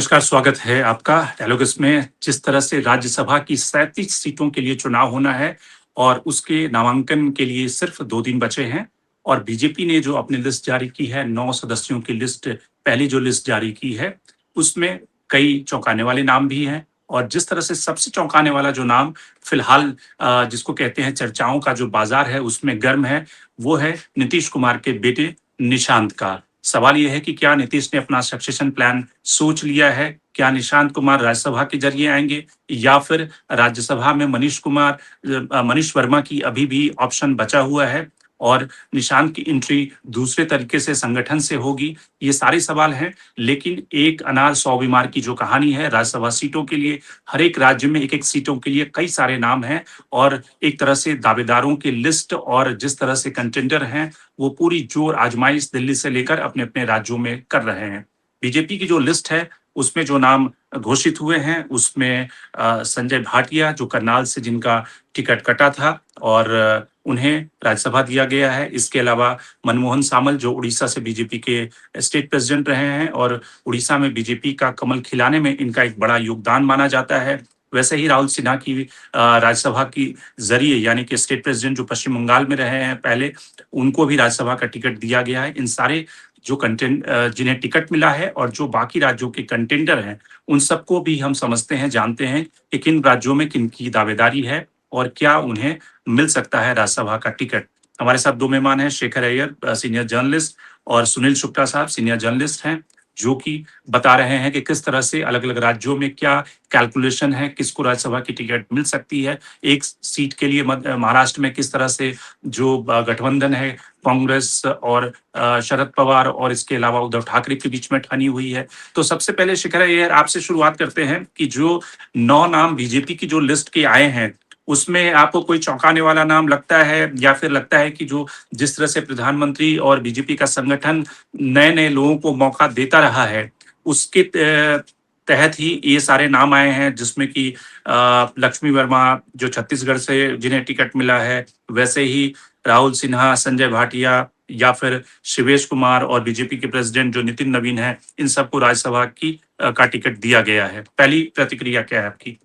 नमस्कार, स्वागत है आपका डायलॉग्स में। जिस तरह से राज्यसभा की 37 सीटों के लिए चुनाव होना है और उसके नामांकन के लिए सिर्फ 2 दिन बचे हैं और बीजेपी ने जो अपनी लिस्ट जारी की है, 9 सदस्यों की लिस्ट, पहली जो लिस्ट जारी की है, उसमें कई चौंकाने वाले नाम भी हैं। और जिस तरह से सबसे चौंकाने वाला जो नाम फिलहाल जिसको कहते हैं चर्चाओं का जो बाज़ार है उसमें गर्म है, वो है नीतीश कुमार के बेटे निशांत का। सवाल ये है कि क्या नीतीश ने अपना सक्सेशन प्लान सोच लिया है? क्या निशांत कुमार राज्यसभा के ज़रिए आएँगे या फिर राज्यसभा में मनीष वर्मा की अभी भी ऑप्शन बचा हुआ है और निशांत की एंट्री दूसरे तरीके से संगठन से होगी? ये सारे सवाल हैं, लेकिन एक अनार सौ बीमार की जो कहानी है राज्यसभा सीटों के लिए, हर एक राज्य में एक-एक सीटों के लिए कई सारे नाम हैं और एक तरह से दावेदारों की लिस्ट और जिस तरह से कंटेंडर हैं, वो पूरी जोर आजमाइश दिल्ली से लेकर अपने-अपने राज्यों में कर रहे हैं। बीजेपी की जो लिस्ट है, उसमें जो नाम घोषित हुए हैं, उसमें संजय भाटिया जो करनाल से जिनका टिकट कटा था और उन्हें राज्यसभा दिया गया है। इसके अलावा मनमोहन सामल जो उड़ीसा से बीजेपी के स्टेट प्रेज़िडेंट रहे हैं और उड़ीसा में बीजेपी का कमल खिलाने में इनका एक बड़ा योगदान माना जाता है। वैसे ही राहुल सिन्हा की राज्यसभा की ज़रिए यानी कि स्टेट प्रेज़िडेंट जो पश्चिम बंगाल में रहे हैं पहले, उनको भी राज्यसभा का टिकट दिया गया है। इन सारे जो जिन्हें टिकट मिला है और जो बाकी राज्यों के कंटेंडर हैं, उन सबको भी हम समझते हैं, जानते हैं कि किन राज्यों में किनकी दावेदारी है और क्या उन्हें मिल सकता है राज्यसभा का टिकट। हमारे साथ 2 मेहमान हैं, शेखर अय्यर सीनियर जर्नलिस्ट और सुनील शुक्ला साहब सीनियर जर्नलिस्ट हैं, जो कि बता रहे हैं कि किस तरह से अलग-अलग राज्यों में क्या कैलकुलेशन है, किसको राज्यसभा की टिकट मिल सकती है। एक सीट के लिए महाराष्ट्र में किस तरह से जो गठबंधन है कांग्रेस और शरद पवार और इसके अलावा उद्धव ठाकरे के बीच में ठनी हुई है। तो सबसे पहले शिखर अय्यर आपसे शुरुआत करते हैं कि जो 9 नाम बीजेपी की जो लिस्ट के आए हैं, उसमें आपको कोई चौंकाने वाला नाम लगता है या फिर लगता है कि जो जिस तरह से प्रधानमंत्री और बीजेपी का संगठन नए-नए लोगों को मौका देता रहा है, उसके तहत ही ये सारे नाम आए हैं जिसमें कि लक्ष्मी वर्मा जो छत्तीसगढ़ से जिन्हें टिकट मिला है, वैसे ही राहुल सिन्हा, संजय भाटिया या फिर शिवेश कुमार और बीजेपी के प्रेज़िडेंट जो नितिन नवीन हैं, इन सबको राज्यसभा का टिकट दिया गया है। पहली प्रतिक्रिया क्या है आपकी?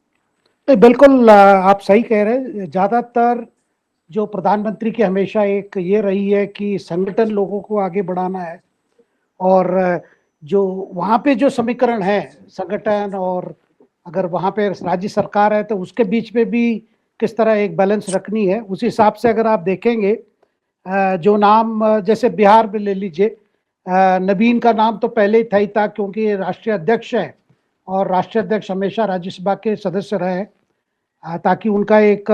नहीं, बिल्कुल आप सही कह रहे हैं। ज़्यादातर जो प्रधानमंत्री की हमेशा एक ये रही है कि संगठन लोगों को आगे बढ़ाना है और जो वहाँ पे जो समीकरण है संगठन और अगर वहाँ पे राज्य सरकार है तो उसके बीच में भी किस तरह एक बैलेंस रखनी है, उस हिसाब से अगर आप देखेंगे जो नाम जैसे बिहार में ले लीजिए, नवीन का नाम तो पहले ही था क्योंकि राष्ट्रीय अध्यक्ष है और राष्ट्रीय अध्यक्ष हमेशा राज्यसभा के सदस्य रहे हैं, ताकि उनका एक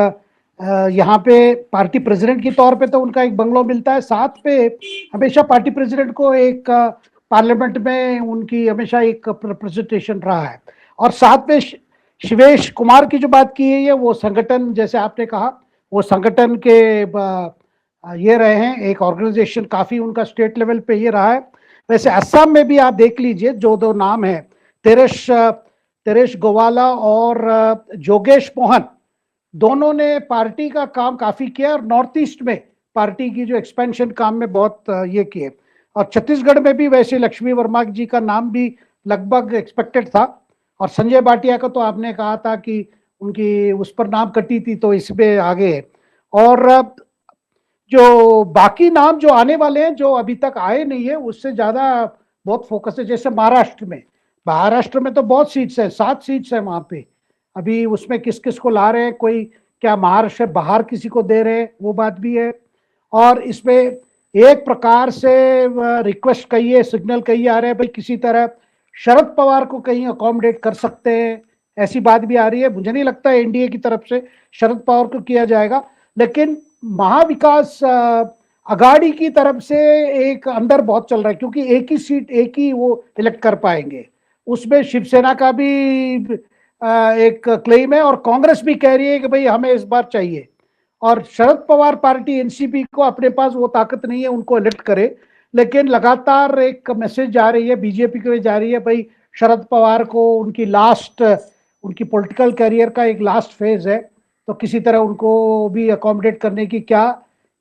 यहाँ पे पार्टी प्रेसिडेंट के तौर पे तो उनका एक बंगलो मिलता है, साथ पे हमेशा पार्टी प्रेसिडेंट को एक पार्लियामेंट में उनकी हमेशा एक रिप्रेजेंटेशन रहा है। और साथ में शिवेश कुमार की जो बात की है वो संगठन, जैसे आपने कहा, वो संगठन के ये रहे हैं, एक ऑर्गेनाइजेशन काफ़ी उनका स्टेट लेवल पे ये रहा है। वैसे असम में भी आप देख लीजिए जो 2 नाम है, तेरेश गोवाला और जोगेश मोहन, दोनों ने पार्टी का काम काफ़ी किया और नॉर्थ ईस्ट में पार्टी की जो एक्सपेंशन काम में बहुत ये किए। और छत्तीसगढ़ में भी वैसे लक्ष्मी वर्मा जी का नाम भी लगभग एक्सपेक्टेड था और संजय भाटिया का तो आपने कहा था कि उनकी उस पर नाम कटी थी तो इसमें आगे है। और जो बाकी नाम जो आने वाले हैं जो अभी तक आए नहीं है उससे ज़्यादा बहुत फोकस है। जैसे महाराष्ट्र में तो बहुत सीट्स है, 7 सीट्स है वहाँ पे। अभी उसमें किस किस को ला रहे हैं, कोई क्या महाराष्ट्र बाहर किसी को दे रहे हैं, वो बात भी है। और इसमें एक प्रकार से रिक्वेस्ट कहिए, सिग्नल कहिए आ रहे हैं भाई किसी तरह शरद पवार को कहीं अकोमोडेट कर सकते हैं, ऐसी बात भी आ रही है। मुझे नहीं लगता है एनडीए की तरफ से शरद पवार को किया जाएगा, लेकिन महाविकास अघाड़ी की तरफ से एक अंदर बहुत चल रहा है क्योंकि एक ही सीट एक ही वो इलेक्ट कर पाएंगे। उसमें शिवसेना का भी एक क्लेम है और कांग्रेस भी कह रही है कि भाई हमें इस बार चाहिए। और शरद पवार पार्टी एनसीपी को अपने पास वो ताकत नहीं है उनको इलेक्ट करे, लेकिन लगातार एक मैसेज जा रही है बीजेपी को जा रही है भाई शरद पवार को उनकी पॉलिटिकल करियर का एक लास्ट फेज है, तो किसी तरह उनको भी अकोमोडेट करने की क्या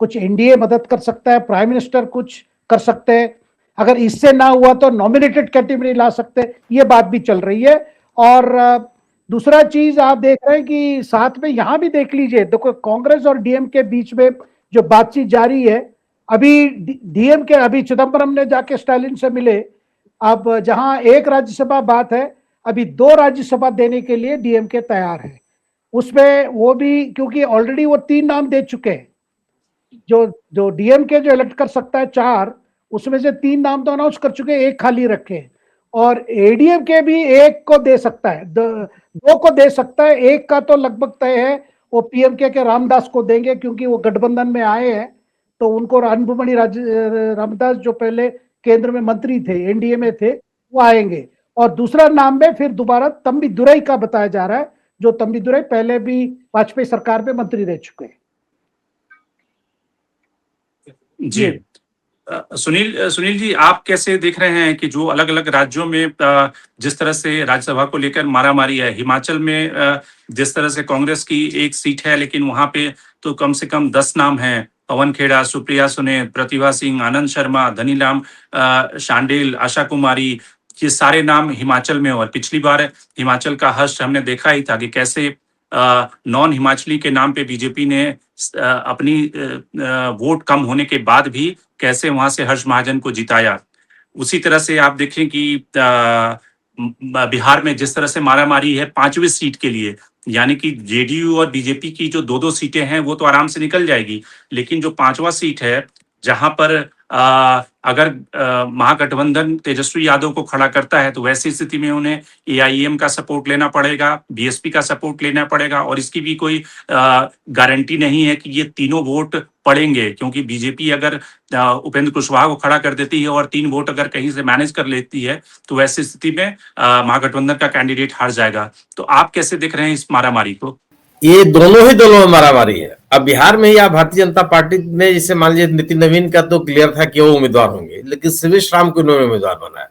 कुछ एनडीए मदद कर सकता है, प्राइम मिनिस्टर कुछ कर सकते हैं। अगर इससे ना हुआ तो नॉमिनेटेड कैटेगरी ला सकते, ये बात भी चल रही है। और दूसरा चीज आप देख रहे हैं कि साथ में यहां भी देख लीजिए, देखो कांग्रेस और डीएम के बीच में जो बातचीत जारी है, अभी डीएम के अभी चिदम्बरम ने जाके स्टालिन से मिले, अब जहां एक राज्यसभा बात है, अभी 2 राज्यसभा देने के लिए डीएम के तैयार है। उसमें वो भी क्योंकि ऑलरेडी वो 3 नाम दे चुके हैं, जो जो डीएम के जो इलेक्ट कर सकता है 4, उसमें से 3 नाम तो अनाउंस कर चुके हैं, 1 खाली रखे, और एडीएम के भी 1 को दे सकता है, 2 को दे सकता है, 1 का तो लगभग तय है, वो पीएमके के रामदास को देंगे क्योंकि वो गठबंधन में आए हैं, तो उनको अनबुमणि रामदास जो पहले केंद्र में मंत्री थे, एनडीए में थे, वो आएंगे। और दूसरा नाम में फिर दोबारा तंबी दुरई का बताया जा रहा है, जो तंबी दुरई पहले भी वाजपेयी सरकार में मंत्री रह चुके हैं। जी सुनील जी, आप कैसे देख रहे हैं कि जो अलग अलग राज्यों में जिस तरह से राज्यसभा को लेकर मारामारी है, हिमाचल में जिस तरह से कांग्रेस की 1 सीट है, लेकिन वहां पे तो कम से कम 10 नाम हैं, पवन खेड़ा, सुप्रिया सुने, प्रतिभा सिंह, आनंद शर्मा, धनीराम शांडिल, आशा कुमारी, ये सारे नाम हिमाचल में। और पिछली बार हिमाचल का हर्ष हमने देखा ही था कि कैसे नॉन हिमाचली के नाम पे बीजेपी ने अपनी वोट कम होने के बाद भी कैसे वहां से हर्ष महाजन को जिताया। उसी तरह से आप देखें कि बिहार में जिस तरह से मारामारी है 5वीं सीट के लिए, यानी कि जेडीयू और बीजेपी की जो 2-2 सीटें हैं वो तो आराम से निकल जाएगी, लेकिन जो 5वां सीट है जहां पर अगर महागठबंधन तेजस्वी यादव को खड़ा करता है तो वैसी स्थिति में उन्हें एआईएम का सपोर्ट लेना पड़ेगा, बीएसपी का सपोर्ट लेना पड़ेगा, और इसकी भी कोई गारंटी नहीं है कि ये तीनों वोट पड़ेंगे, क्योंकि बीजेपी अगर उपेंद्र कुशवाहा को खड़ा कर देती है और 3 वोट अगर कहीं से मैनेज कर लेती है तो वैसी स्थिति में महागठबंधन का कैंडिडेट हार जाएगा। तो आप कैसे देख रहे हैं इस मारामारी को? ये दोनों ही दलों में मारामारी है। अब बिहार में या भारतीय जनता पार्टी ने, जैसे मान लीजिए नितिन नवीन का तो क्लियर था कि वो उम्मीदवार होंगे, लेकिन शिवेश राम को इन्होंने उम्मीदवार बनाया।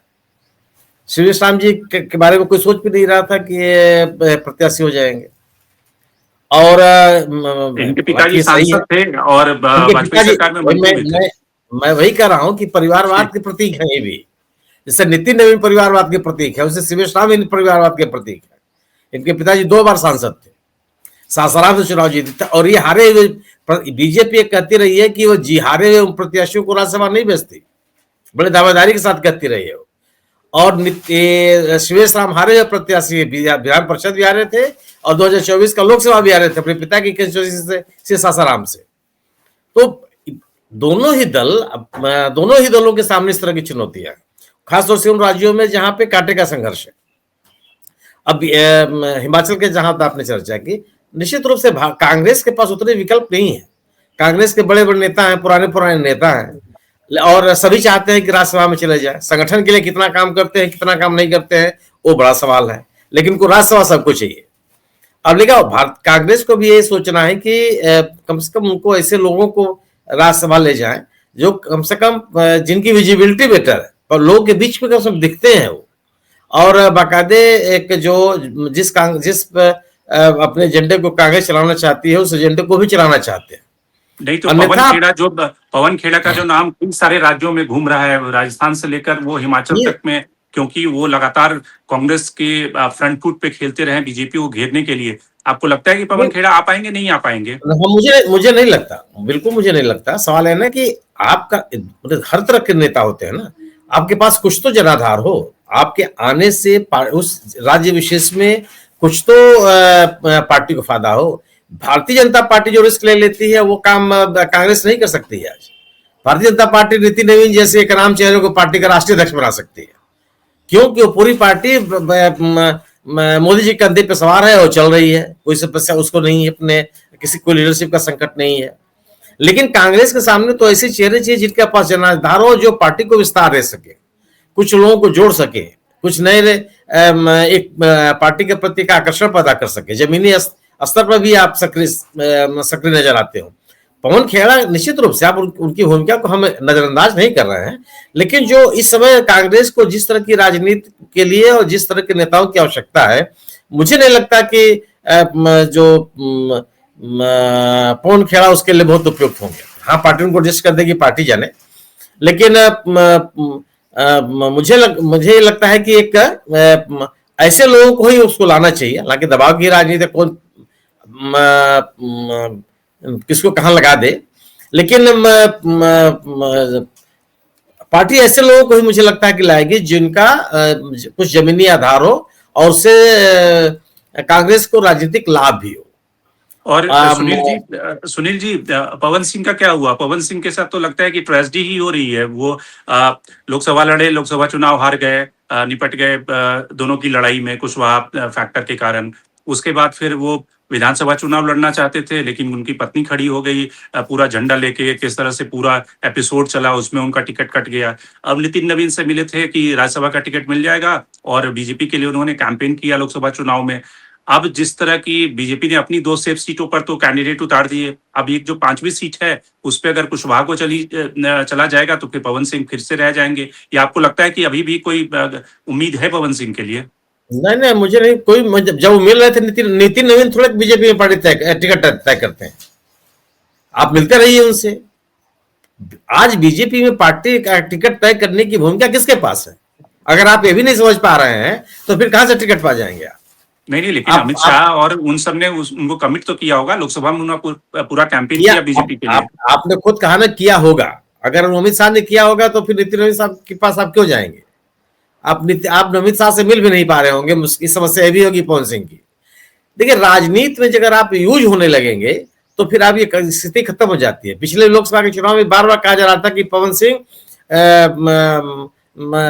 शिवेश राम जी के बारे में कोई सोच भी नहीं रहा था कि ये प्रत्याशी हो जाएंगे। और इनके पिताजी सांसद थे और वाजपेयी सरकार में मंत्री थे। मैं वही कह रहा हूं कि परिवारवाद के प्रतीक है ये भी, जैसे नितिन नवीन परिवारवाद के प्रतीक है, उससे शिवेश राम इन परिवारवाद के प्रतीक है। इनके पिताजी 2 बार सांसद थे, सासाराम से चुनाव जीते थे, और ये हारे हुए, बीजेपी कहती रही है कि वो हारे हुए प्रत्याशियों को राज्यसभा नहीं भेजती, बड़े दावेदारी के साथ कहती रही है। और शिवेश राम हारे हुए प्रत्याशी विधान परिषद भी हारे थे और 2024 का लोकसभा भी हारे थे अपने पिता की कंस्टिट्यूएंसी से सासाराम से। तो दोनों ही दलों के सामने इस तरह की चुनौतियां, खासतौर से उन राज्यों में जहां पे कांटे का संघर्ष है। अब हिमाचल के जहां आपने चर्चा की, निश्चित रूप से कांग्रेस के पास उतने विकल्प नहीं है। कांग्रेस के बड़े बड़े नेता हैं, पुराने नेता हैं, और सभी चाहते हैं कि राज्यसभा में चले जाए। संगठन के लिए कितना काम करते हैं, कितना काम नहीं करते हैं, वो बड़ा सवाल है, लेकिन उनको राज्यसभा सबको चाहिए। अब लेकिन कांग्रेस को भी ये सोचना है कि कम से कम उनको ऐसे लोगों को राज्यसभा ले जाए जो कम से कम जिनकी विजिबिलिटी बेटर है और लोगों के बीच में कम से कम दिखते हैं वो, और बाकायदे एक जो जिस अपने एजेंडे को कांग्रेस चलाना चाहती है उस एजेंडे को भी चलाना चाहते हैं। नहीं तो पवन खेड़ा का जो नाम कई सारे राज्यों में घूम रहा है, राजस्थान से लेकर वो हिमाचल तक में, क्योंकि वो लगातार कांग्रेस के फ्रंट फुट पे खेलते रहे बीजेपी को घेरने के लिए। आपको लगता है कि पवन खेड़ा आ पाएंगे, नहीं आ पाएंगे? मुझे नहीं लगता, बिल्कुल मुझे नहीं लगता। सवाल है ना कि आपका हर तरह के नेता होते हैं ना, आपके पास कुछ तो जनाधार हो, आपके आने से उस राज्य विशेष में कुछ तो पार्टी को फायदा हो। भारतीय जनता पार्टी जो रिस्क ले लेती है वो काम कांग्रेस नहीं कर सकती है। आज भारतीय जनता पार्टी नितिन नवीन जैसे एक नाम चेहरे को पार्टी का राष्ट्रीय अध्यक्ष बना सकती है, क्योंकि वो पूरी पार्टी मोदी जी के कंधे पे सवार है और चल रही है, कोई समस्या उसको नहीं है, अपने कोई लीडरशिप का संकट नहीं है। लेकिन कांग्रेस के सामने तो ऐसे चेहरे चाहिए जिनके पास जनाधार हो, जो पार्टी को विस्तार दे सके, कुछ लोगों को जोड़ सके, कुछ नए एक पार्टी के प्रति का आकर्षण पैदा कर सके। जमीनी स्तर पर भी आप सक्रिय नजर आते हो। पवन खेड़ा निश्चित रूप से आप उनकी भूमिका को हम नजरअंदाज नहीं कर रहे हैं, लेकिन जो इस समय कांग्रेस को जिस तरह की राजनीति के लिए और जिस तरह के नेताओं की आवश्यकता है, मुझे नहीं लगता कि जो पवन खेड़ा उसके लिए बहुत उपयुक्त होंगे। हाँ, पार्टी उनको एडजस्ट कर देगी, पार्टी जाने, लेकिन मुझे लगता है कि एक ऐसे लोगों को ही उसको लाना चाहिए। हालांकि दबाव की राजनीति कौन किसको कहाँ लगा दे, लेकिन पार्टी ऐसे लोगों को ही मुझे लगता है कि लाएगी जिनका कुछ जमीनी आधार हो और उससे कांग्रेस को राजनीतिक लाभ भी हो। और सुनील जी पवन सिंह का क्या हुआ? पवन सिंह के साथ तो लगता है कि ट्रेजेडी ही हो रही है। वो लोकसभा लड़े, लोकसभा चुनाव हार गए, निपट गए दोनों की लड़ाई में कुशवाहा फैक्टर के कारण। उसके बाद फिर वो विधानसभा चुनाव लड़ना चाहते थे, लेकिन उनकी पत्नी खड़ी हो गई पूरा झंडा लेके। किस तरह से पूरा एपिसोड चला, उसमें उनका टिकट कट गया। अब नितिन नवीन से मिले थे कि राज्यसभा का टिकट मिल जाएगा, और बीजेपी के लिए उन्होंने कैंपेन किया लोकसभा चुनाव में। अब जिस तरह की बीजेपी ने अपनी 2 सेफ सीटों पर तो कैंडिडेट उतार दिए, अब एक जो 5वीं सीट है उस पे अगर कुशवाहा को चला जाएगा तो फिर पवन सिंह फिर से रह जाएंगे। या आपको लगता है कि अभी भी कोई उम्मीद है पवन सिंह के लिए? नहीं, मुझे नहीं कोई। जब वो मिल रहे थे नितिन नवीन थोड़े बीजेपी में पार्टी टिकट तय करते हैं, आप मिलते रहिए उनसे। आज बीजेपी में पार्टी का टिकट तय करने की भूमिका किसके पास है? अगर आप ये भी नहीं समझ पा रहे हैं तो फिर कहां से टिकट पा जाएंगे आप? नहीं, लेकिन अमित शाह और उन सब ने उनको कमिट तो किया होगा। लोकसभा में उन्होंने पूरा कैंपेन किया बीजेपी के लिए। आपने खुद कहा ना किया होगा। अगर अमित शाह ने किया होगा तो फिर नितिन नवीन साहब के पास आप क्यों जाएंगे? आप अमित शाह से मिल भी नहीं पा रहे होंगे। इस समस्या ये भी होगी पवन सिंह की। देखिए, राजनीति में अगर आप यूज होने लगेंगे तो फिर आप ये स्थिति खत्म हो जाती है। पिछले लोकसभा के चुनाव में बार बार कहा जा रहा था कि पवन सिंह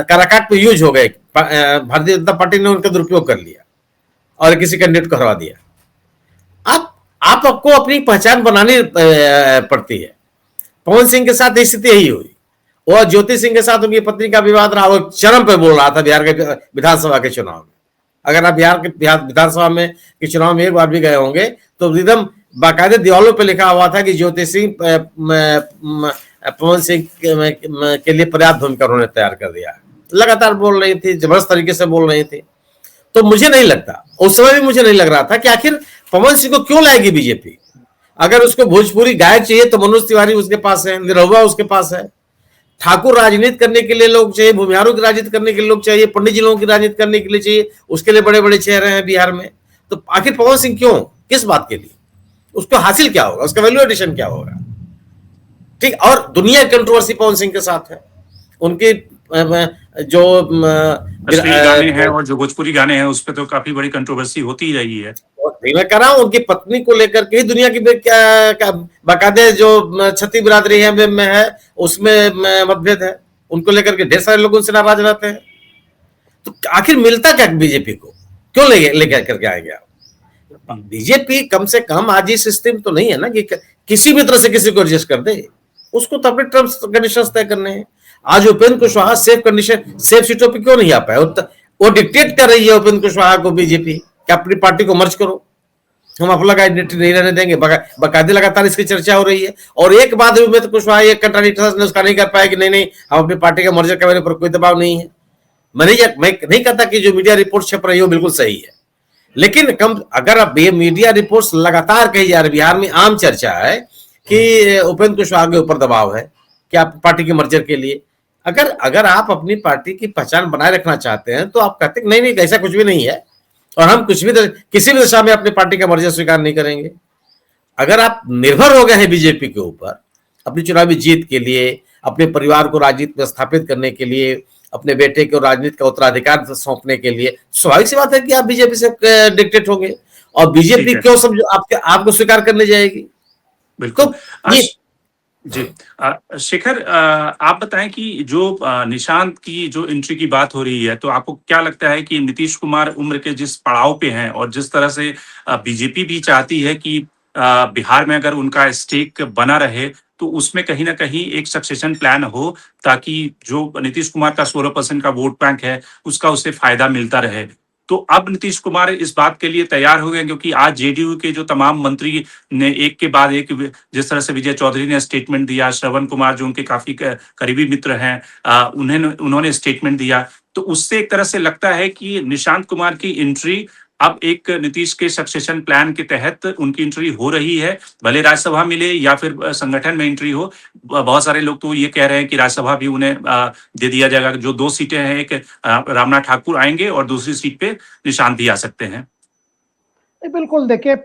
काराकाट में यूज हो गए, भारतीय जनता पार्टी ने उनका दुरुपयोग कर लिया और किसी कैंडिडेट को हरवा दिया। आपको अपनी पहचान बनानी पड़ती है। पवन सिंह के साथ स्थिति यही हुई। और ज्योति सिंह के साथ उनकी पत्नी का विवाद रहा। वो चरम पे बोल रहा था बिहार के विधानसभा के चुनाव में। अगर आप बिहार विधानसभा में के चुनाव में एक बार भी गए होंगे तो एकदम बाकायदे दीवालों पे लिखा हुआ था कि ज्योति सिंह पवन सिंह के लिए पर्याप्त भूमिका उन्होंने तैयार कर दिया। लगातार बोल रही थी, जबरदस्त तरीके से बोल रही थी। तो मुझे नहीं लगता, उस समय भी मुझे नहीं लग रहा था कि आखिर पवन सिंह को क्यों लाएगी बीजेपी। अगर उसको भोजपुरी गायक चाहिए तो मनोज तिवारी उसके पास है, निरहुआ उसके पास है। ठाकुर राजनीति करने के लिए लोग चाहिए, भूमिहारों की राजनीति करने के लिए लोग चाहिए, पंडित जी लोगों की राजनीति करने के लिए चाहिए, उसके लिए बड़े बड़े चेहरे हैं बिहार में। तो आखिर पवन सिंह क्यों, किस बात के लिए? उसको हासिल क्या होगा, उसका वैल्यू एडिशन क्या होगा? ठीक। और दुनिया कंट्रोवर्सी पवन सिंह के साथ है। उनके जो गाने हैं और जो भोजपुरी गाने हैं उस पर तो काफी बड़ी कंट्रोवर्सी होती ही रही है। मैं कह रहा हूं उनकी पत्नी को लेकर के दुनिया की बाकायदे जो छत्ती बिरादरी है में है उसमें मतभेद है। उनको लेकर के ढेर सारे लोग उनसे नाराज रहते हैं। तो आखिर मिलता क्या बीजेपी को, क्यों लेकर करके आएंगे आप? बीजेपी कम से कम आज इस सिस्टम तो नहीं है ना कि किसी भी तरह से किसी को एडजस्ट कर दे। उसको तो अपने टर्म्स कंडीशंस तय करने हैं। आज उपेंद्र कुशवाहा सेफ सीटों पे क्यों नहीं आ पाए? वो डिक्टेट कर रही है उपेंद्र कुशवाहा को बीजेपी कि अपनी पार्टी को मर्ज करो, हम अपना आइडेंटिटी नहीं रहने देंगे। बाकायदे लगातार इसकी चर्चा हो रही है। और एक बात उपेंद्र कुशवाहा एक कंट्राडिक्टर उसका नहीं कर पाया कि नहीं हम अपनी पार्टी का मर्जर करने पर कोई दबाव नहीं है। मैं नहीं कहता कि जो मीडिया रिपोर्ट छप रही है वो बिल्कुल सही है, लेकिन अगर अब ये मीडिया रिपोर्ट्स लगातार कही जा रही, बिहार में आम चर्चा है कि उपेंद्र कुशवाहा के ऊपर दबाव है कि आप पार्टी के मर्जर के लिए। अगर आप अपनी पार्टी की पहचान बनाए रखना चाहते हैं तो आप कहते हैं नहीं ऐसा कुछ भी नहीं है और हम किसी भी दिशा में अपनी पार्टी का मर्जर स्वीकार नहीं करेंगे। अगर आप निर्भर हो गए हैं बीजेपी के ऊपर अपनी चुनावी जीत के लिए, अपने परिवार को राजनीति में स्थापित करने के लिए, अपने बेटे को राजनीति का उत्तराधिकार सौंपने के लिए, स्वाभाविक सी बात है कि आप बीजेपी से डिक्टेट होंगे। और बीजेपी क्यों समझो आपको स्वीकार करने जाएगी? बिल्कुल। जी शेखर, आप बताएं कि जो निशांत की जो एंट्री की बात हो रही है, तो आपको क्या लगता है कि नीतीश कुमार उम्र के जिस पड़ाव पे हैं और जिस तरह से बीजेपी भी चाहती है कि बिहार में अगर उनका स्टेक बना रहे तो उसमें कहीं ना कहीं एक सक्सेशन प्लान हो ताकि जो नीतीश कुमार का 16% का वोट बैंक है उसका उससे फायदा मिलता रहे। तो अब नीतीश कुमार इस बात के लिए तैयार हो गए, क्योंकि आज जेडीयू के जो तमाम मंत्री ने एक के बाद एक, जिस तरह से विजय चौधरी ने स्टेटमेंट दिया, श्रवण कुमार जो उनके काफी करीबी मित्र हैं उन्होंने स्टेटमेंट दिया, तो उससे एक तरह से लगता है कि निशांत कुमार की एंट्री अब एक नीतीश के सक्सेशन प्लान के तहत उनकी एंट्री हो रही है, भले राज्यसभा मिले या फिर संगठन में एंट्री हो। बहुत सारे लोग तो ये कह रहे हैं कि राज्यसभा भी उन्हें दे दिया जाएगा। जो 2 सीटें हैं, एक रामनाथ ठाकुर आएंगे और दूसरी सीट पे निशांत भी आ सकते हैं। बिल्कुल, देखिए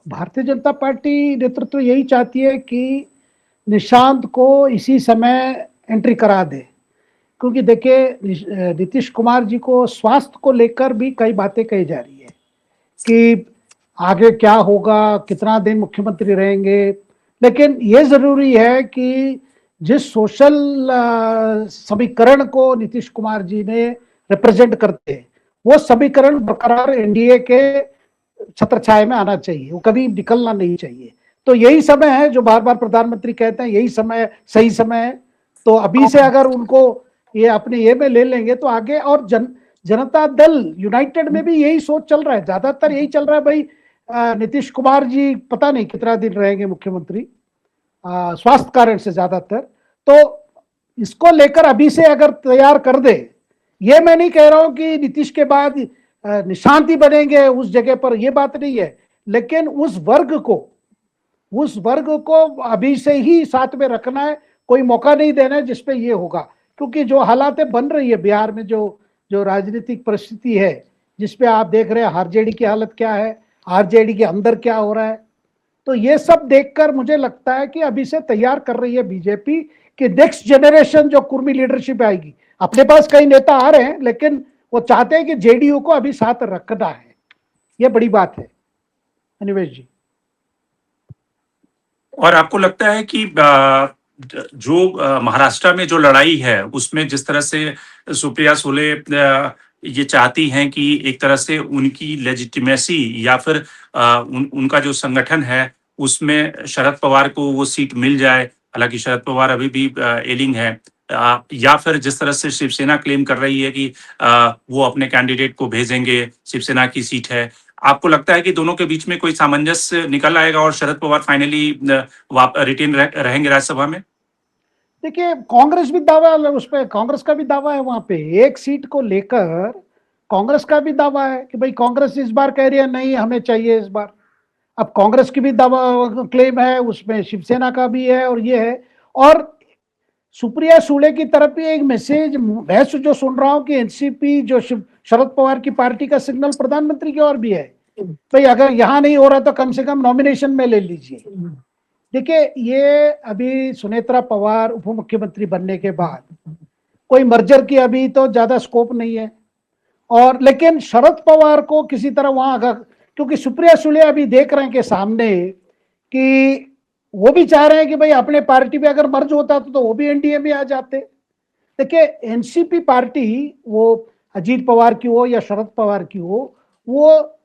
भारतीय जनता पार्टी नेतृत्व यही चाहती है कि निशांत को इसी समय एंट्री करा दे, क्योंकि देखिए नीतीश कुमार जी को स्वास्थ्य को लेकर भी कई बातें कही जा रही है कि आगे क्या होगा, कितना दिन मुख्यमंत्री रहेंगे। लेकिन ये जरूरी है कि जिस सोशल समीकरण को नीतीश कुमार जी ने रिप्रेजेंट करते हैं, वो समीकरण बरकरार एनडीए के छत्रछाया में आना चाहिए, वो कभी निकलना नहीं चाहिए। तो यही समय है जो बार बार प्रधानमंत्री कहते हैं, यही समय सही समय है। तो अभी से अगर उनको ये अपने ये में ले लेंगे तो आगे, और जनता दल यूनाइटेड में भी यही सोच चल रहा है, ज्यादातर यही चल रहा है भाई नीतीश कुमार जी पता नहीं कितना दिन रहेंगे मुख्यमंत्री, स्वास्थ्य कारण से ज्यादातर। तो इसको लेकर अभी से अगर तैयार कर दे, ये मैं नहीं कह रहा हूं कि नीतीश के बाद निशांत ही बनेंगे उस जगह पर, ये बात नहीं है, लेकिन उस वर्ग को अभी से ही साथ में रखना है, कोई मौका नहीं देना है जिसपे ये होगा। क्योंकि जो हालातें बन रही है बिहार में, जो राजनीतिक परिस्थिति है, जिसपे आप देख रहे हैं आरजेडी की हालत क्या है, आरजेडी के अंदर क्या हो रहा है, तो ये सब देखकर मुझे लगता है कि अभी से तैयार कर रही है बीजेपी कि नेक्स्ट जनरेशन जो कुर्मी लीडरशिप आएगी। अपने पास कई नेता आ रहे हैं, लेकिन वो चाहते हैं कि जेडीयू को अभी साथ रखना है, ये बड़ी बात है। अनिवेश जी, और आपको लगता है कि जो महाराष्ट्र में जो लड़ाई है उसमें जिस तरह से सुप्रिया सुले ये चाहती हैं कि एक तरह से उनकी लेजिटिमेसी या फिर उनका जो संगठन है उसमें शरद पवार को वो सीट मिल जाए, हालांकि शरद पवार अभी भी एलिंग है, या फिर जिस तरह से शिवसेना क्लेम कर रही है कि वो अपने कैंडिडेट को भेजेंगे, शिवसेना की सीट है, आपको लगता है कि दोनों के बीच में कोई सामंजस्य निकल आएगा और शरद पवार फाइनली रिटेन रहेंगे राज्यसभा में? देखिए कांग्रेस भी दावा, उस पर कांग्रेस का भी दावा है, वहां पे एक सीट को लेकर कांग्रेस का भी दावा है कि भाई कांग्रेस इस बार कह रही है नहीं हमें चाहिए इस बार। अब कांग्रेस की भी दावा क्लेम है, उसमें शिवसेना का भी है और ये है। और सुप्रिया सुले की तरफ भी एक मैसेज मैं जो सुन रहा हूं कि एनसीपी जो शरद पवार की पार्टी का सिग्नल प्रधानमंत्री की ओर भी है, भाई अगर यहां नहीं हो रहा तो कम से कम नॉमिनेशन में ले लीजिए। देखिए ये अभी सुनेत्रा पवार उप मुख्यमंत्री बनने के बाद कोई मर्जर की अभी तो ज्यादा स्कोप नहीं है, और लेकिन शरद पवार को किसी तरह वहां अगर, क्योंकि सुप्रिया सुले अभी देख रहे हैं कि सामने कि वो भी चाह रहे हैं कि भाई अपने पार्टी में अगर मर्ज होता तो वो भी एनडीए में आ जाते। देखिए एनसीपी पार्टी वो अजीत पवार की हो या शरद पवार की हो, वो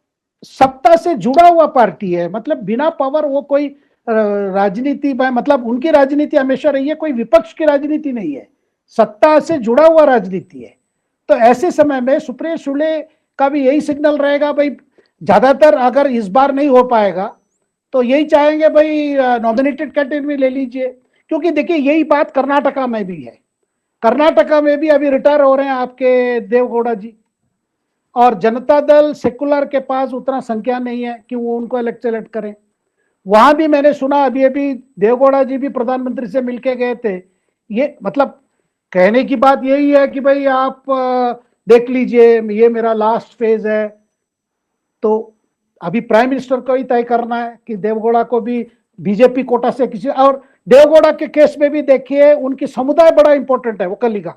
सत्ता से जुड़ा हुआ पार्टी है, मतलब बिना पावर वो कोई राजनीति में, मतलब उनकी राजनीति हमेशा रही है, कोई विपक्ष की राजनीति नहीं है, सत्ता से जुड़ा हुआ राजनीति है। तो ऐसे समय में सुप्रिया सुले का भी यही सिग्नल रहेगा, भाई ज्यादातर अगर इस बार नहीं हो पाएगा तो यही चाहेंगे भाई नॉमिनेटेड कैंडिडेट में ले लीजिए। क्योंकि देखिए यही बात कर्नाटका में भी है, कर्नाटका में भी अभी रिटायर हो रहे हैं आपके देवगौड़ा जी, और जनता दल सेकुलर के पास उतना संख्या नहीं है कि वो उनको सेलेक्ट करें। वहां भी मैंने सुना अभी देवगौड़ा जी भी प्रधानमंत्री से मिलके गए थे। ये मतलब कहने की बात यही है कि भाई आप देख लीजिए ये मेरा लास्ट फेज है। तो अभी प्राइम मिनिस्टर को ही तय करना है कि देवगौड़ा को भी बीजेपी कोटा से किसी, और देवगौड़ा के केस में भी देखिए उनकी समुदाय बड़ा इंपॉर्टेंट है, वकलीगा,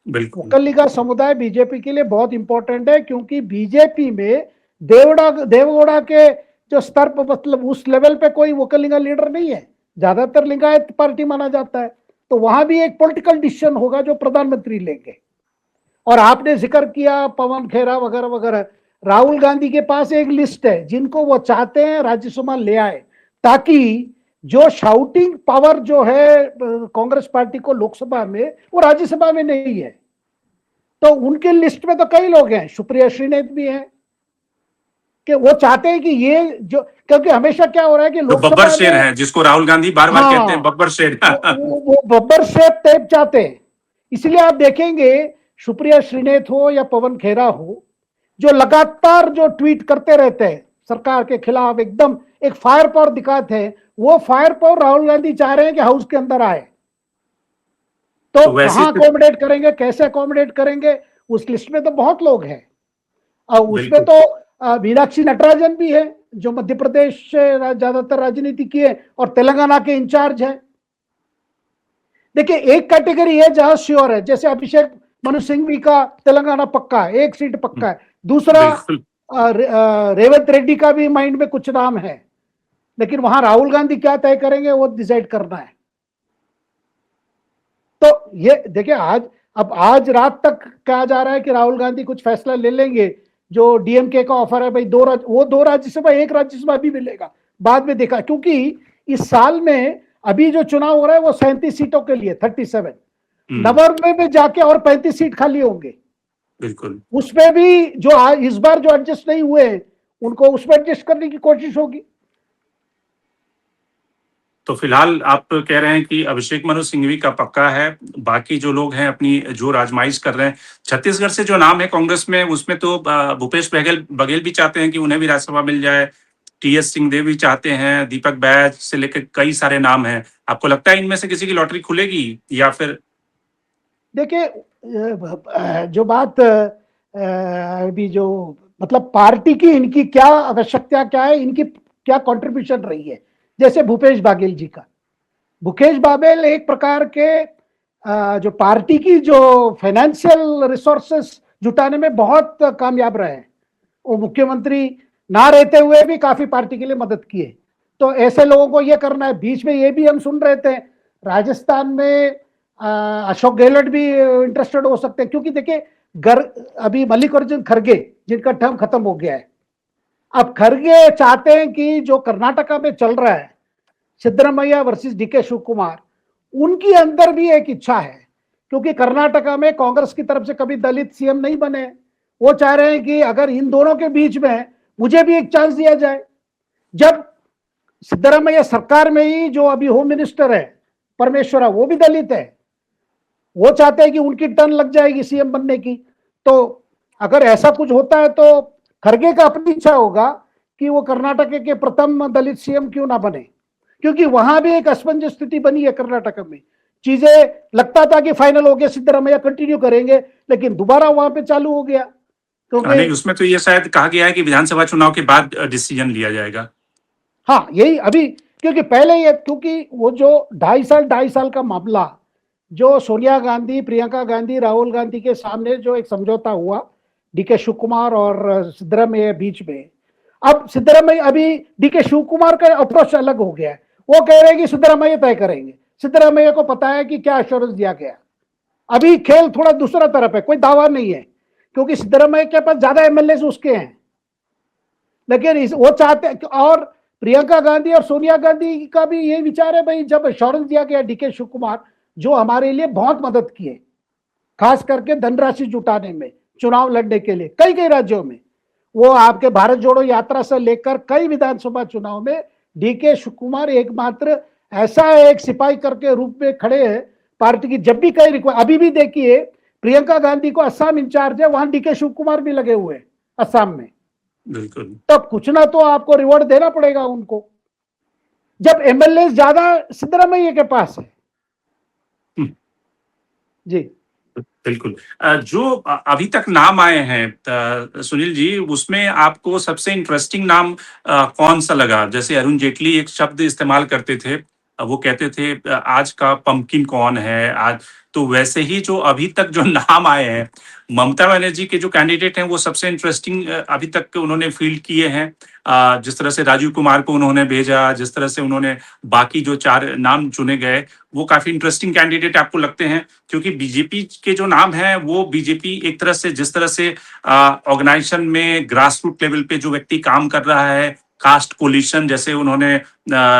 बिल्कुल वकलीगा समुदाय बीजेपी के लिए बहुत इंपॉर्टेंट है, क्योंकि बीजेपी में देवगौड़ा के जो स्तर पर, मतलब उस लेवल पे कोई वकलीगा लीडर नहीं है, ज्यादातर लिंगायत पार्टी माना जाता है। तो वहां भी एक पॉलिटिकल डिसीजन होगा जो प्रधानमंत्री लेंगे। और आपने जिक्र किया पवन खेरा वगैरह वगैरह, राहुल गांधी के पास एक लिस्ट है जिनको वो चाहते हैं राज्यसभा ले आए, ताकि जो शाउटिंग पावर जो है कांग्रेस पार्टी को लोकसभा में, वो राज्यसभा में नहीं है। तो उनके लिस्ट में तो कई लोग हैं, सुप्रिया श्रीनेत भी हैं, कि वो चाहते हैं कि ये जो, क्योंकि हमेशा क्या हो रहा है कि बब्बर शेर है जिसको राहुल गांधी बार बार कहते हैं, बब्बर शेर वो बब्बर शेर टाइप चाहते हैं। इसलिए आप देखेंगे सुप्रिया श्रीनेत हो या पवन खेरा हो, जो लगातार जो ट्वीट करते रहते हैं सरकार के खिलाफ, एकदम एक फायर पावर दिखाते हैं, वो फायर पावर राहुल गांधी चाह रहे हैं कि हाउस के अंदर आए। तो वैसे कहां अकोमोडेट करेंगे, कैसे अकोमोडेट करेंगे, उस लिस्ट में तो बहुत लोग हैं। और उसमें बिल्कुल तो मीनाक्षी नटराजन भी है जो मध्य प्रदेश से ज्यादातर राजनीति की है और तेलंगाना के इंचार्ज है। देखिए एक कैटेगरी है जहां श्योर है, जैसे अभिषेक मनु सिंघवी का तेलंगाना पक्का है, एक सीट पक्का है। दूसरा बिल्कुल रेवंत रेड्डी का भी माइंड में कुछ नाम है, लेकिन वहां राहुल गांधी क्या तय करेंगे वो डिसाइड करना है। तो ये देखिए आज रात तक कहा जा रहा है कि राहुल गांधी कुछ फैसला ले लेंगे। जो डीएमके का ऑफर है भाई, दो राज्यसभा, एक राज्यसभा भी मिलेगा, बाद में देखा, क्योंकि इस साल में अभी जो चुनाव हो रहा है वो 37 सीटों के लिए 37, नवंबर में जाके और 35 सीट खाली होंगे। बिल्कुल उसमें भी जो इस बार जो एडजस्ट नहीं हुए उनको उसमें एडजस्ट करने की कोशिश होगी। तो फिलहाल आप कह रहे हैं कि अभिषेक मनु सिंघवी का पक्का है, बाकी जो लोग हैं अपनी जो आजमाइश कर रहे हैं। छत्तीसगढ़ से जो नाम है कांग्रेस में, उसमें तो भूपेश बघेल भी चाहते हैं कि उन्हें भी राज्यसभा मिल जाए, टीएस सिंहदेव भी चाहते हैं, दीपक बैज से लेकर कई सारे नाम हैं। आपको लगता है इनमें से किसी की लॉटरी खुलेगी या फिर? देखिए जो बात अभी जो मतलब पार्टी की इनकी क्या आवश्यकता क्या है, इनकी क्या कंट्रीब्यूशन रही है, जैसे भूपेश बघेल जी का, भूपेश बघेल एक प्रकार के जो पार्टी की जो फाइनेंशियल रिसोर्सेस जुटाने में बहुत कामयाब रहे हैं। वो मुख्यमंत्री ना रहते हुए भी काफी पार्टी के लिए मदद किए। तो ऐसे लोगों को ये करना है। बीच में ये भी हम सुन रहे थे राजस्थान में अशोक गहलोत भी इंटरेस्टेड हो सकते हैं, क्योंकि देखिए अभी मल्लिकार्जुन खड़गे जिनका टर्म खत्म हो गया है, अब खड़गे चाहते हैं कि जो कर्नाटका में चल रहा है सिद्धरामैया वर्सेस डीके शिव कुमार, उनकी अंदर भी एक इच्छा है, क्योंकि कर्नाटका में कांग्रेस की तरफ से कभी दलित सीएम नहीं बने। वो चाह रहे हैं कि अगर इन दोनों के बीच में मुझे भी एक चांस दिया जाए। जब सिद्धरामैया सरकार में ही जो अभी होम मिनिस्टर है परमेश्वरा, वो भी दलित है, वो चाहते हैं कि उनकी टर्न लग जाएगी सीएम बनने की। तो अगर ऐसा कुछ होता है तो खड़गे का अपनी इच्छा होगा कि वो कर्नाटक के प्रथम दलित सीएम क्यों ना बने, क्योंकि वहां भी एक असमंजस स्थिति बनी है कर्नाटक में। चीजें लगता था कि फाइनल हो गया, सिद्धरामैया कंटिन्यू करेंगे, लेकिन दोबारा वहां पे चालू हो गया। नहीं, उसमें तो ये शायद कहा गया है कि विधानसभा चुनाव के बाद डिसीजन लिया जाएगा। हाँ यही अभी, क्योंकि पहले ये, क्योंकि वो जो 2.5 साल का मामला जो सोनिया गांधी, प्रियंका गांधी, राहुल गांधी के सामने जो एक समझौता हुआ डीके शिव कुमार और सिद्धरामैया बीच में, अब सिद्धरामैया, अभी डीके शिव कुमार का अप्रोच अलग हो गया है। वो कह रहे हैं कि सिद्धरामैया तय करेंगे। सिद्धरामैया को पता है कि क्या एश्योरेंस दिया गया। अभी खेल थोड़ा दूसरा तरफ है, कोई दावा नहीं है, क्योंकि सिद्धरामैया के पास ज्यादा एमएलए उसके हैं, लेकिन वो चाहते, और प्रियंका गांधी और सोनिया गांधी का भी ये विचार है, भाई जब एश्योरेंस दिया गया डीके शिव कुमार, जो हमारे लिए बहुत मदद किए, खास करके धनराशि जुटाने में, चुनाव लड़ने के लिए कई कई राज्यों में, वो आपके भारत जोड़ो यात्रा से लेकर कई विधानसभा चुनाव में डीके शिव कुमार एकमात्र ऐसा एक सिपाही करके रूप में खड़े हैं पार्टी की। जब भी कई रिक्वेस्ट, अभी भी देखिए प्रियंका गांधी को असम इंचार्ज है, वहां डीके शिव कुमार भी लगे हुए असम में। बिल्कुल, तब कुछ ना तो आपको रिवॉर्ड देना पड़ेगा उनको, जब एमएलए ज्यादा सिद्धरामैया के पास है। जी बिल्कुल। जो अभी तक नाम आए हैं सुनील जी, उसमें आपको सबसे इंटरेस्टिंग नाम कौन सा लगा? जैसे अरुण जेटली एक शब्द इस्तेमाल करते थे, वो कहते थे आज का पंपकिन कौन है आज। तो वैसे ही जो अभी तक जो नाम आए हैं, ममता बनर्जी के जो कैंडिडेट हैं वो सबसे इंटरेस्टिंग अभी तक उन्होंने फील्ड किए हैं। जिस तरह से राजीव कुमार को उन्होंने भेजा, जिस तरह से उन्होंने बाकी जो 4 नाम चुने गए, वो काफी इंटरेस्टिंग कैंडिडेट आपको लगते हैं? क्योंकि बीजेपी के जो नाम हैं वो बीजेपी एक तरह से, जिस तरह से ऑर्गेनाइजेशन में ग्रास रूट लेवल पे जो व्यक्ति काम कर रहा है, कास्ट कोलिशन, जैसे उन्होंने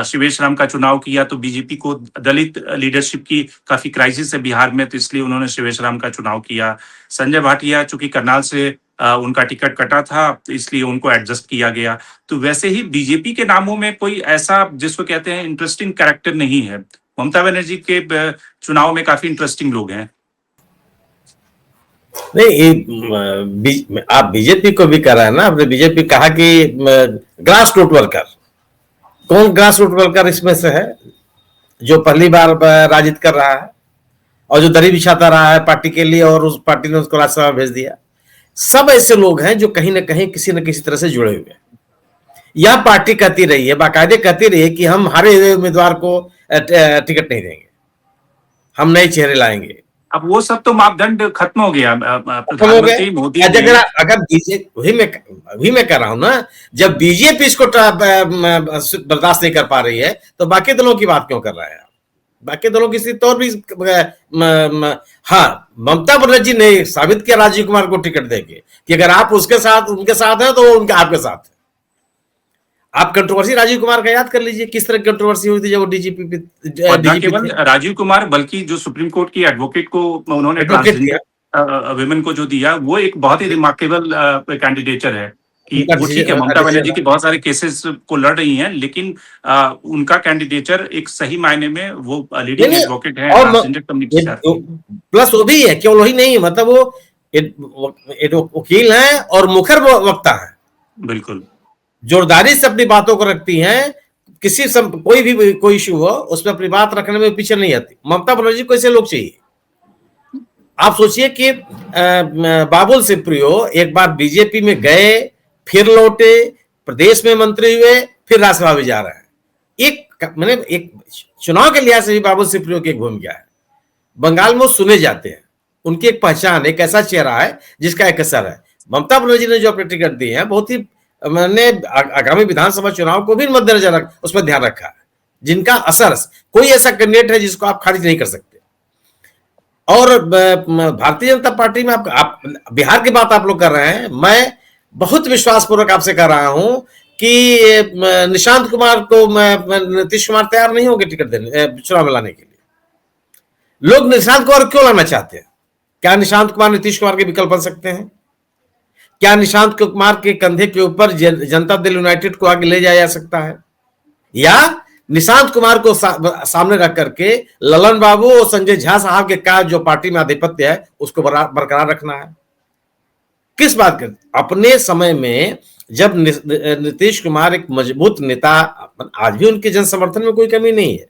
शिवेश राम का चुनाव किया तो बीजेपी को दलित लीडरशिप की काफी क्राइसिस है बिहार में, तो इसलिए उन्होंने शिवेश राम का चुनाव किया। संजय भाटिया चूंकि करनाल से उनका टिकट कटा था तो इसलिए उनको एडजस्ट किया गया। तो वैसे ही बीजेपी के नामों में कोई ऐसा जिसको कहते हैं इंटरेस्टिंग कैरेक्टर नहीं है। ममता बनर्जी के चुनाव में काफी इंटरेस्टिंग लोग हैं। नहीं आप बीजेपी को भी कह रहे हैं ना, आपने बीजेपी कहा कि ग्रास रूट वर्कर, कौन ग्रास रूट वर्कर इसमें से है जो पहली बार राजनीति कर रहा है और जो दरी बिछाता रहा है पार्टी के लिए और उस पार्टी ने उसको राज्यसभा भेज दिया? सब ऐसे लोग हैं जो कहीं ना कहीं किसी न किसी तरह से जुड़े हुए हैं। यह पार्टी कहती रही है, बाकायदे कहती रही है कि हम हारे हुए उम्मीदवार को टिकट नहीं देंगे, हम नए चेहरे लाएंगे। अब वो सब तो मापदंड खत्म हो गया। प्रधानमंत्री मोदी अगर बीजेपी, वही मैं कह रहा हूं ना, जब बीजेपी इसको बर्दाश्त नहीं कर पा रही है तो बाकी दलों की बात क्यों कर रहा है? बाकी दलों की स्थिति और भी हाँ, ममता बनर्जी ने साबित किया राजीव कुमार को टिकट देके कि अगर आप उसके साथ उनके साथ हैं तो उनके आपके साथ है। आप कंट्रोवर्सी राजीव कुमार का याद कर लीजिए, किस तरह की कंट्रोवर्सी हुई थी जब वो डीजीपी केवल राजीव कुमार बल्कि जो सुप्रीम कोर्ट की एडवोकेट को उन्होंने ट्रांसजेंडर विमेन को जो दिया, वो एक बहुत ही रिमार्केबल कैंडिडेचर है कि वो ठीक है, ममता बनर्जी के बहुत सारे केसेस को लड़ रही हैं, लेकिन उनका कैंडिडेचर एक सही मायने में वो लीडिंग एडवोकेट है ट्रांसजेंडर कम्युनिटी। प्लस वो भी है, केवल वही नहीं, मतलब वो वकील हैं और मुखर वक्ता है, बिल्कुल जोरदारी से अपनी बातों को रखती हैं। कोई इशू हो उसमें अपनी बात रखने में पीछे नहीं आती। ममता बनर्जी को ऐसे लोग चाहिए। आप सोचिए कि बाबुल सुप्रियो एक बार बीजेपी में गए, फिर लौटे, प्रदेश में मंत्री हुए, फिर राज्यसभा भी जा रहे हैं। एक चुनाव के लिहाज से भी बाबुल सुप्रियो की एक भूमिका है। बंगाल में सुने जाते हैं, उनकी एक पहचान, एक ऐसा चेहरा है जिसका एक असर है। ममता बनर्जी ने जो अपने टिकट दिए हैं, बहुत ही मैंने आगामी विधानसभा चुनाव को भी मद्देनजर उस पर ध्यान रखा है, जिनका असर, कोई ऐसा कैंडिडेट है जिसको आप खारिज नहीं कर सकते। और भारतीय जनता पार्टी में आप बिहार की बात आप लोग कर रहे हैं, मैं बहुत विश्वासपूर्वक आपसे कह रहा हूं कि निशांत कुमार को नीतीश कुमार तैयार नहीं होंगे टिकट देने, चुनाव में लाने के लिए। लोग निशांत कुमार क्यों लाना चाहते हैं? क्या निशांत कुमार नीतीश कुमार के विकल्प बन सकते हैं? क्या निशांत कुमार के कंधे के ऊपर जनता दल यूनाइटेड को आगे ले जाया जा सकता है? या निशांत कुमार को सामने रख करके ललन बाबू और संजय झा साहब के का जो पार्टी में आधिपत्य है उसको बरकरार रखना है? किस बात कर? अपने समय में जब नीतीश कुमार एक मजबूत नेता, आज भी उनके जन समर्थन में कोई कमी नहीं है।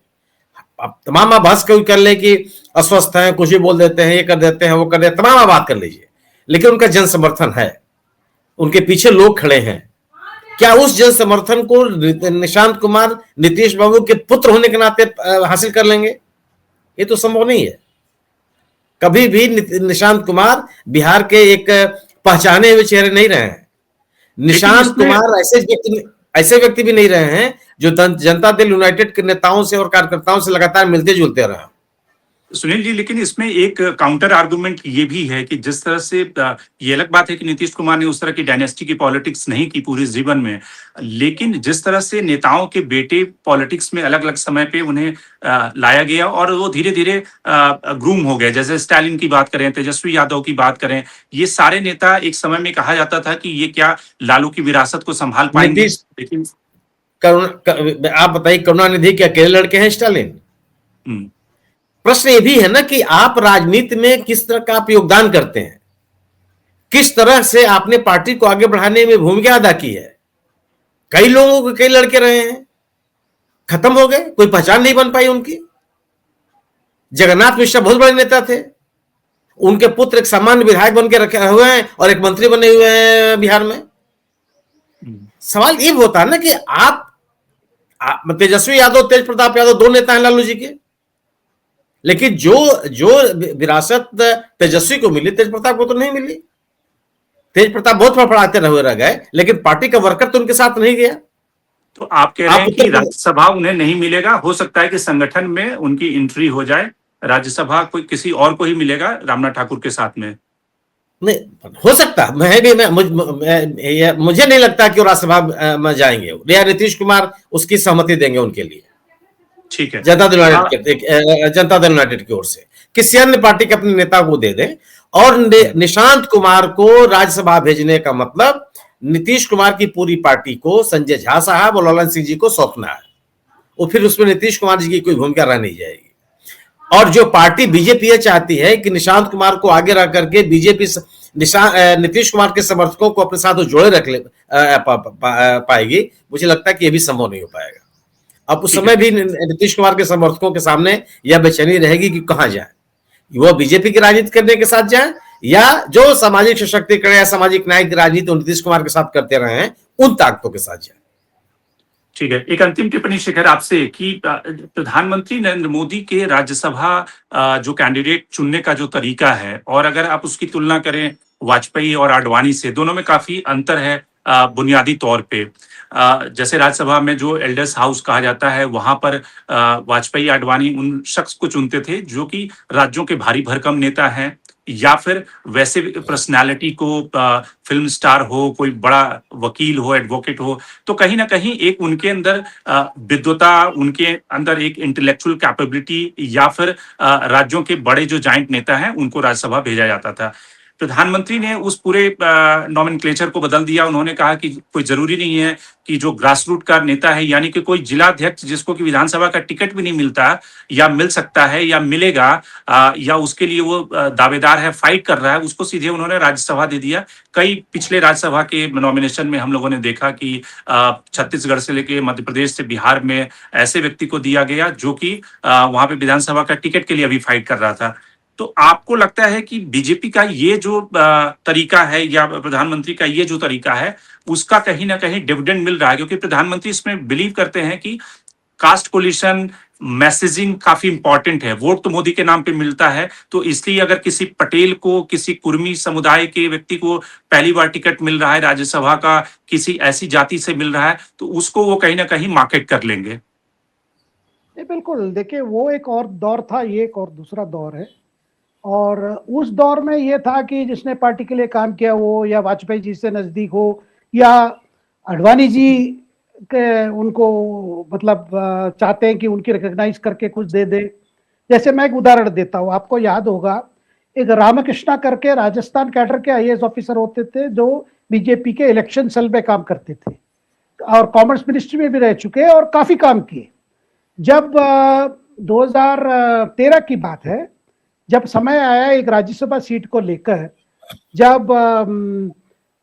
आप तमाम बहस कोई कर ले कि अस्वस्थ हैं, कुछ भी बोल देते हैं, ये कर देते हैं, वो कर देते हैं, तमाम बात कर लीजिए, लेकिन उनका जन समर्थन है, उनके पीछे लोग खड़े हैं। क्या उस जन समर्थन को निशांत कुमार नीतीश बाबू के पुत्र होने के नाते हासिल कर लेंगे? ये तो संभव नहीं है। कभी भी निशांत कुमार बिहार के एक पहचाने हुए चेहरे नहीं रहे हैं। निशांत कुमार ऐसे व्यक्ति भी नहीं रहे हैं जो जनता दल यूनाइटेड के नेताओं से और कार्यकर्ताओं से लगातार मिलते जुलते रहे। सुनील जी, लेकिन इसमें एक काउंटर आर्गुमेंट ये भी है कि जिस तरह से ये अलग बात है कि नीतीश कुमार ने उस तरह की डायनेस्टी की पॉलिटिक्स नहीं की पूरे जीवन में, लेकिन जिस तरह से नेताओं के बेटे पॉलिटिक्स में अलग अलग समय पे उन्हें लाया गया और वो धीरे धीरे ग्रूम हो गए, जैसे स्टालिन की बात करें, तेजस्वी यादव की बात करें, ये सारे नेता एक समय में कहा जाता था कि ये क्या लालू की विरासत को संभाल पाएंगे। लेकिन आप बताइए, करुणानिधि के अकेले लड़के हैं स्टालिन? प्रश्न ये भी है ना कि आप राजनीति में किस तरह का आप योगदान करते हैं, किस तरह से आपने पार्टी को आगे बढ़ाने में भूमिका अदा की है। कई लोगों के कई लड़के रहे हैं, खत्म हो गए, कोई पहचान नहीं बन पाई उनकी। जगन्नाथ मिश्रा बहुत बड़े नेता थे, उनके पुत्र एक सामान्य विधायक बन के रखे हुए हैं और एक मंत्री बने हुए हैं बिहार में। सवाल ये होता है ना कि आप तेजस्वी यादव, तेज प्रताप यादव दो नेता हैं लालू जी के, लेकिन जो विरासत तेजस्वी को मिली, तेज प्रताप को तो नहीं मिली। तेज प्रताप बहुत फड़फड़ाते रह गए, लेकिन पार्टी का वर्कर तो उनके साथ नहीं गया। तो आप कह रहे हैं कि राज्यसभा उन्हें नहीं मिलेगा, हो सकता है कि संगठन में उनकी एंट्री हो जाए, राज्यसभा कोई किसी और को ही मिलेगा रामनाथ ठाकुर के साथ में? नहीं हो सकता, मुझे नहीं लगता कि वो राज्यसभा में जाएंगे या नीतीश कुमार उसकी सहमति देंगे उनके लिए। ठीक है, जनता दल यूनाइटेड की ओर से किसी अन्य पार्टी के अपने नेता को दे दें। और निशांत कुमार को राज्यसभा भेजने का मतलब नीतीश कुमार की पूरी पार्टी को संजय झा साहब और ललन सिंह जी को सौंपना है, और फिर उसमें नीतीश कुमार जी की कोई भूमिका रह नहीं जाएगी। और जो पार्टी बीजेपी ये चाहती है कि निशांत कुमार को आगे रख करके बीजेपी नीतीश कुमार के समर्थकों को अपने साथ वो जोड़े रख ले पाएगी, मुझे लगता है कि ये भी संभव नहीं हो पाएगा। अब उस समय भी नीतीश कुमार के समर्थकों के सामने यह बेचैनी रहेगी कि कहां जाए, वो बीजेपी की राजनीति करने के साथ जाए या जो सामाजिक सशक्तिकरण या सामाजिक न्याय की राजनीति नीतीश कुमार के साथ करते रहे हैं उन ताकतों के साथ जाए। ठीक है, एक अंतिम टिप्पणी शिखर आपसे कि प्रधानमंत्री नरेंद्र मोदी के राज्यसभा जो कैंडिडेट चुनने का जो तरीका है, और अगर आप उसकी तुलना करें वाजपेयी और आडवाणी से, दोनों में काफी अंतर है बुनियादी तौर पे। जैसे राज्यसभा में जो एल्डर्स हाउस कहा जाता है, वहां पर वाजपेयी आडवाणी उन शख्स को चुनते थे जो कि राज्यों के भारी भरकम नेता हैं, या फिर वैसे पर्सनालिटी को, फिल्म स्टार हो, कोई बड़ा वकील हो, एडवोकेट हो, तो कहीं ना कहीं एक उनके अंदर विद्वता, उनके अंदर एक इंटेलेक्चुअल कैपेबिलिटी, या फिर राज्यों के बड़े जो जाइंट नेता हैं उनको राज्यसभा भेजा जाता था। प्रधानमंत्री ने उस पूरे नॉमेनक्लेचर को बदल दिया। उन्होंने कहा कि कोई जरूरी नहीं है कि जो ग्रास रूट का नेता है, यानी कि कोई जिला अध्यक्ष जिसको कि विधानसभा का टिकट भी नहीं मिलता या मिल सकता है या मिलेगा, या उसके लिए वो दावेदार है, फाइट कर रहा है, उसको सीधे उन्होंने राज्यसभा दे दिया। कई पिछले राज्यसभा के नॉमिनेशन में हम लोगों ने देखा कि छत्तीसगढ़ से लेके मध्य प्रदेश से बिहार में ऐसे व्यक्ति को दिया गया जो कि वहां पे विधानसभा का टिकट के लिए अभी फाइट कर रहा था। तो आपको लगता है कि बीजेपी का ये जो तरीका है, या प्रधानमंत्री का ये जो तरीका है, उसका कहीं ना कहीं डिविडेंड मिल रहा है? क्योंकि प्रधानमंत्री इसमें बिलीव करते हैं कि कास्ट कोलिशन मैसेजिंग काफी इंपॉर्टेंट है, वोट तो मोदी के नाम पे मिलता है, तो इसलिए अगर किसी पटेल को, किसी कुर्मी समुदाय के व्यक्ति को पहली बार टिकट मिल रहा है राज्यसभा का, किसी ऐसी जाति से मिल रहा है, तो उसको वो कहीं ना कहीं मार्केट कर लेंगे। बिल्कुल, देखिए वो एक और दौर था, ये एक और दूसरा दौर है। और उस दौर में ये था कि जिसने पार्टी के लिए काम किया वो या वाजपेयी जी से नजदीक हो या आडवाणी जी के, उनको मतलब चाहते हैं कि उनकी रिकॉग्नाइज करके कुछ दे दे। जैसे मैं एक उदाहरण देता हूँ, आपको याद होगा एक रामकृष्णा करके राजस्थान कैडर के आईएएस ऑफिसर होते थे जो बीजेपी के इलेक्शन सेल में काम करते थे और कॉमर्स मिनिस्ट्री में भी रह चुके और काफी काम किए। जब 2013 की बात है, जब समय आया एक राज्यसभा सीट को लेकर, जब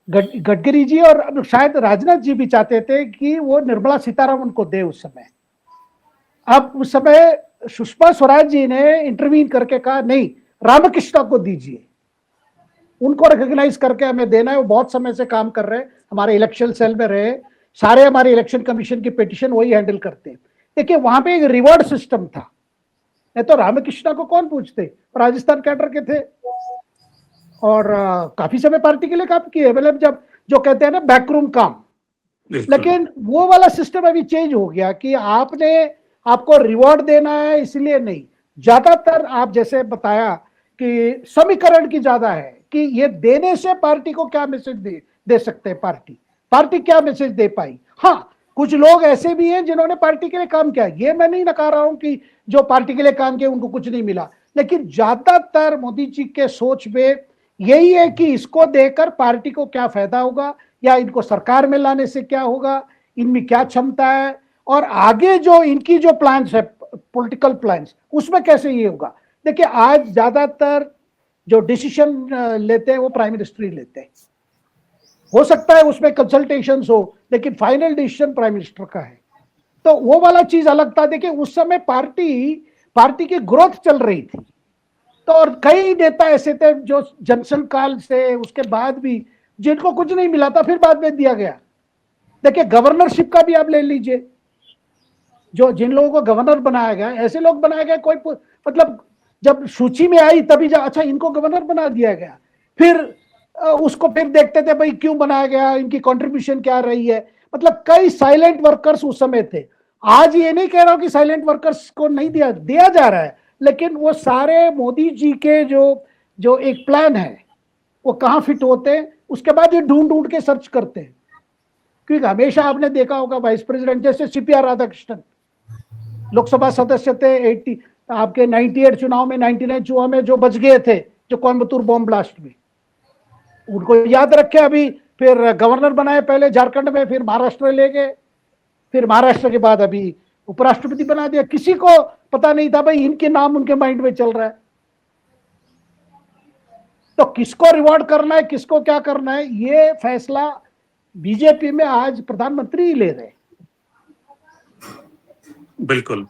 गडकरी जी और शायद राजनाथ जी भी चाहते थे कि वो निर्मला सीतारमण को दे उस समय। अब उस समय सुषमा स्वराज जी ने इंटरवीन करके कहा नहीं, रामकृष्णा को दीजिए, उनको रिकॉग्नाइज करके हमें देना है, वो बहुत समय से काम कर रहे हैं, हमारे इलेक्शन सेल में रहे, सारे हमारे इलेक्शन कमीशन की पिटीशन वही हैंडल करते हैं। देखिए वहां पे एक रिवॉर्ड सिस्टम था, नहीं तो रामकृष्णा को कौन पूछते, राजस्थान कैडर के थे और काफी समय पार्टी के लिए काम किए, मतलब जब जो कहते हैं ना बैकरूम काम। लेकिन वो वाला सिस्टम अभी चेंज हो गया कि आपको रिवॉर्ड देना है, इसलिए नहीं। ज्यादातर आप जैसे बताया कि समीकरण की ज्यादा है कि ये देने से पार्टी को क्या मैसेज दे सकते हैं, पार्टी क्या मैसेज दे पाई। हाँ, कुछ लोग ऐसे भी हैं जिन्होंने पार्टी के लिए काम किया, ये मैं नहीं नकार रहा हूं कि जो पार्टी के लिए काम किया उनको कुछ नहीं मिला, लेकिन ज्यादातर मोदी जी के सोच में यही है कि इसको देकर पार्टी को क्या फायदा होगा या इनको सरकार में लाने से क्या होगा, इनमें क्या क्षमता है और आगे जो इनकी जो प्लान्स है, पॉलिटिकल प्लान्स, उसमें कैसे ये होगा। देखिए आज ज्यादातर जो डिसीजन लेते हैं वो प्राइम मिनिस्टर ही लेते हैं, हो सकता है उसमें कंसल्टेशंस हो, लेकिन फाइनल डिसीजन प्राइम मिनिस्टर का है। तो वो वाला चीज अलग था। देखिए उस समय पार्टी की ग्रोथ चल रही थी, तो और कई नेता ऐसे थे जो जनसंघ काल से उसके बाद भी जिनको कुछ नहीं मिला था, फिर बाद में दिया गया। देखिए गवर्नरशिप का भी आप ले लीजिए, जो जिन लोगों को गवर्नर बनाया गया, ऐसे लोग बनाए गए, कोई मतलब जब सूची में आई तभी अच्छा इनको गवर्नर बना दिया गया, फिर उसको फिर देखते थे भाई क्यों बनाया गया, इनकी कंट्रीब्यूशन क्या रही है। मतलब कई साइलेंट वर्कर्स उस समय थे। आज ये नहीं कह रहा हूं कि साइलेंट वर्कर्स को नहीं दिया जा रहा है, लेकिन वो सारे मोदी जी के जो एक प्लान है वो कहाँ फिट होते हैं, उसके बाद ये ढूंढ के सर्च करते हैं। क्योंकि हमेशा आपने देखा होगा वाइस प्रेसिडेंट जैसे सीपीआर राधाकृष्णन लोकसभा सदस्य थे, 80 आपके 98 चुनाव में, 99 चुनाव में जो बच गए थे, जो कोयम्बतूर बॉम्ब ब्लास्ट में, उनको याद रखे। अभी फिर गवर्नर बनाए पहले झारखंड में, फिर महाराष्ट्र ले गए, फिर महाराष्ट्र के बाद अभी उपराष्ट्रपति बना दिया। किसी को पता नहीं था भाई इनके नाम उनके माइंड में चल रहा है। तो किसको रिवॉर्ड करना है, किसको क्या करना है, ये फैसला बीजेपी में आज प्रधानमंत्री ही ले रहे हैं। बिल्कुल।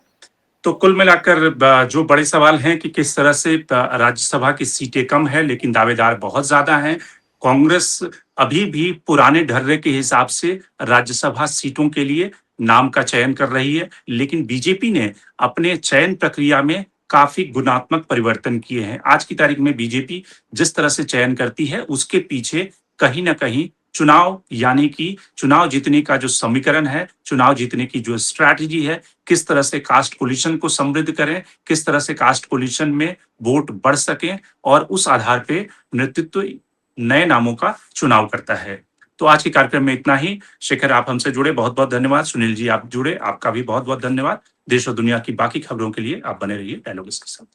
तो कुल मिलाकर जो बड़े सवाल हैं कि किस तरह से राज्यसभा की सीटें कम है लेकिन दावेदार बहुत ज्यादा हैं। कांग्रेस अभी भी पुराने ढर्रे के हिसाब से राज्यसभा सीटों के लिए नाम का चयन कर रही है, लेकिन बीजेपी ने अपने चयन प्रक्रिया में काफी गुणात्मक परिवर्तन किए हैं। आज की तारीख में बीजेपी जिस तरह से चयन करती है उसके पीछे कहीं ना कहीं चुनाव, यानी कि चुनाव जीतने का जो समीकरण है, चुनाव जीतने की जो स्ट्रैटेजी है, किस तरह से कास्ट कोलिशन को समृद्ध करें, किस तरह से कास्ट कोलिशन में वोट बढ़ सकें, और उस आधार पे नेतृत्व नए नामों का चुनाव करता है। तो आज के कार्यक्रम में इतना ही। शेखर, आप हमसे जुड़े, बहुत बहुत धन्यवाद। सुनील जी, आप जुड़े, आपका भी बहुत बहुत धन्यवाद। देश और दुनिया की बाकी खबरों के लिए आप बने रहिए डायलॉग्स के साथ।